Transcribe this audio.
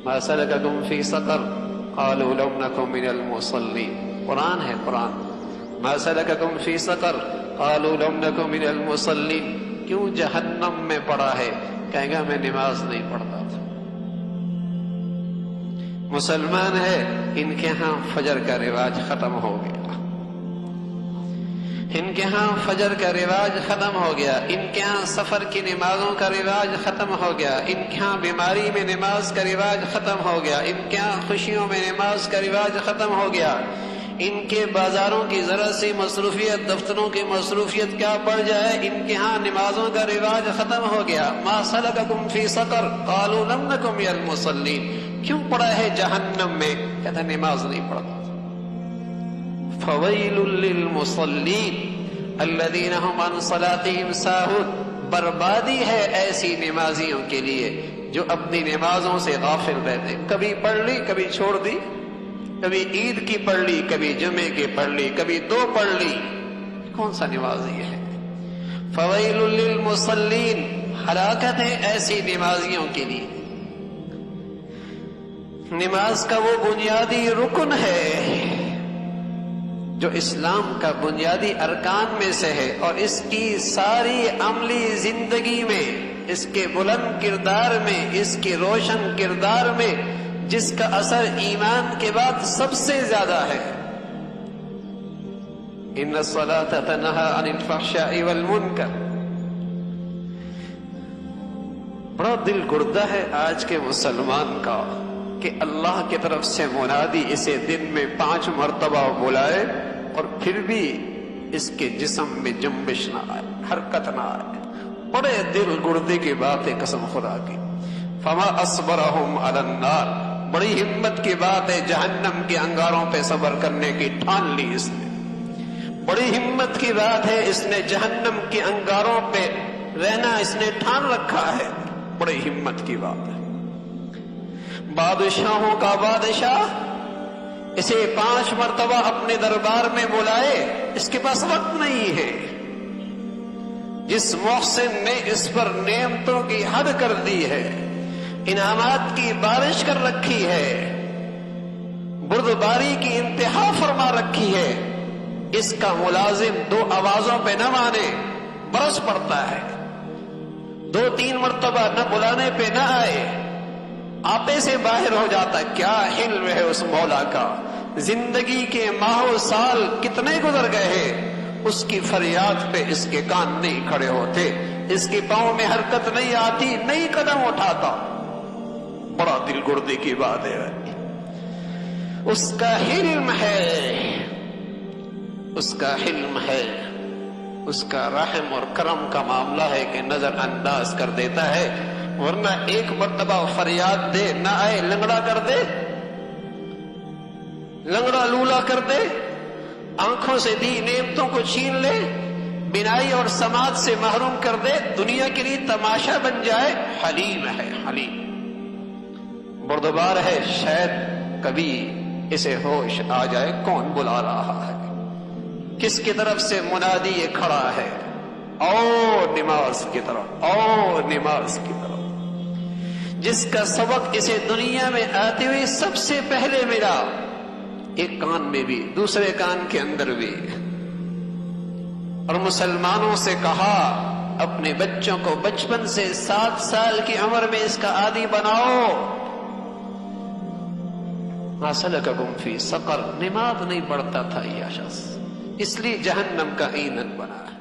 ما سلككم في سقر قالوا لم نكن من المصلين. قرآن ہے قرآن. ما سلككم في سقر قالوا لم نكن من المصلين. کیوں جہنم میں پڑا ہے؟ کہے گا میں نماز نہیں پڑھتا تھا. مسلمان ہے، ان کے ہاں فجر کا رواج ختم ہو گیا، ان کے ہاں فجر کا رواج ختم ہو گیا، ان کے ہاں سفر کی نمازوں کا رواج ختم ہو گیا، ان کے ہاں بیماری میں نماز کا رواج ختم ہو گیا، ان کے ہاں خوشیوں میں نماز کا رواج ختم ہو گیا. ان کے بازاروں کی ذرا سی مصروفیت، دفتروں کی مصروفیت کیا بڑھ جائے، ان کے ہاں نمازوں کا رواج ختم ہو گیا. ما سلککم فی سقر قالوا لم نکن من المصلین. کیوں پڑا ہے جہنم میں؟ کہتا نماز نہیں پڑھتا. فویل للمصلین الذین هم عن صلاتهم ساہون. بربادی ہے ایسی نمازیوں کے لیے جو اپنی نمازوں سے غافل رہتے. کبھی پڑھ لی، کبھی چھوڑ دی، کبھی عید کی پڑھ لی، کبھی جمعے کی پڑھ لی، کبھی دو پڑھ لی. کون سا نمازی ہے؟ فویل للمصلین. ہلاکت ہے ایسی نمازیوں کے لیے. نماز کا وہ بنیادی رکن ہے جو اسلام کا بنیادی ارکان میں سے ہے، اور اس کی ساری عملی زندگی میں، اس کے بلند کردار میں، اس کے روشن کردار میں جس کا اثر ایمان کے بعد سب سے زیادہ ہے. ان الصلاۃ تنہی عن الفحشاء والمنکر. بڑا دل گردہ ہے آج کے مسلمان کا کہ اللہ کی طرف سے منادی اسے دن میں 5 مرتبہ بلائے اور پھر بھی اس کے جسم میں جنبش نہ آئے، حرکت نہ آئے. بڑے دل گردے کی بات ہے قسم خدا کی. فما اصبرهم علی النار. بڑی ہمت کی بات ہے، جہنم کے انگاروں پہ صبر کرنے کی ٹھان لی اس نے. بڑی ہمت کی بات ہے، اس نے جہنم کے انگاروں پہ رہنا اس نے ٹھان رکھا ہے. بڑی ہمت کی بات ہے. بادشاہوں کا بادشاہ اسے 5 مرتبہ اپنے دربار میں بلائے، اس کے پاس وقت نہیں ہے. جس محسن نے اس پر نعمتوں کی حد کر دی ہے، انعامات کی بارش کر رکھی ہے، بردباری کی انتہا فرما رکھی ہے، اس کا ملازم 2 آوازوں پہ نہ مانے برس پڑتا ہے. 2-3 مرتبہ نہ بلانے پہ نہ آئے، آپے سے باہر ہو جاتا. کیا حلم ہے اس مولا کا. زندگی کے ماہ و سال کتنے گزر گئے ہیں، اس کی فریاد پہ اس کے کان نہیں کھڑے ہوتے، اس کے پاؤں میں حرکت نہیں آتی، نہیں قدم اٹھاتا. بڑا دل گردے کی بات ہے. اس کا حلم ہے، اس کا حلم ہے، اس کا رحم اور کرم کا معاملہ ہے کہ نظر انداز کر دیتا ہے. ورنہ 1 مرتبہ فریاد دے نہ آئے، لنگڑا کر دے، لنگڑا لولا کر دے، آنکھوں سے دی نعمتوں کو چھین لے، بینائی اور سماعت سے محروم کر دے، دنیا کے لیے تماشا بن جائے. حلیم ہے، حلیم. بردبار ہے، شاید کبھی اسے ہوش آ جائے کون بلا رہا ہے، کس کی طرف سے منادی یہ کھڑا ہے. اور نماز کی طرف، اور نماز کی طرف. جس کا سبق اسے دنیا میں آتے ہوئے سب سے پہلے ملا، ایک کان میں بھی، دوسرے کان کے اندر بھی. اور مسلمانوں سے کہا اپنے بچوں کو بچپن سے 7 سال کی عمر میں اس کا عادی بناؤ. ما سلککم فی سقر. نماز نہیں پڑھتا تھا یہ شخص، اس لیے جہنم کا ایندھن بنا ہے.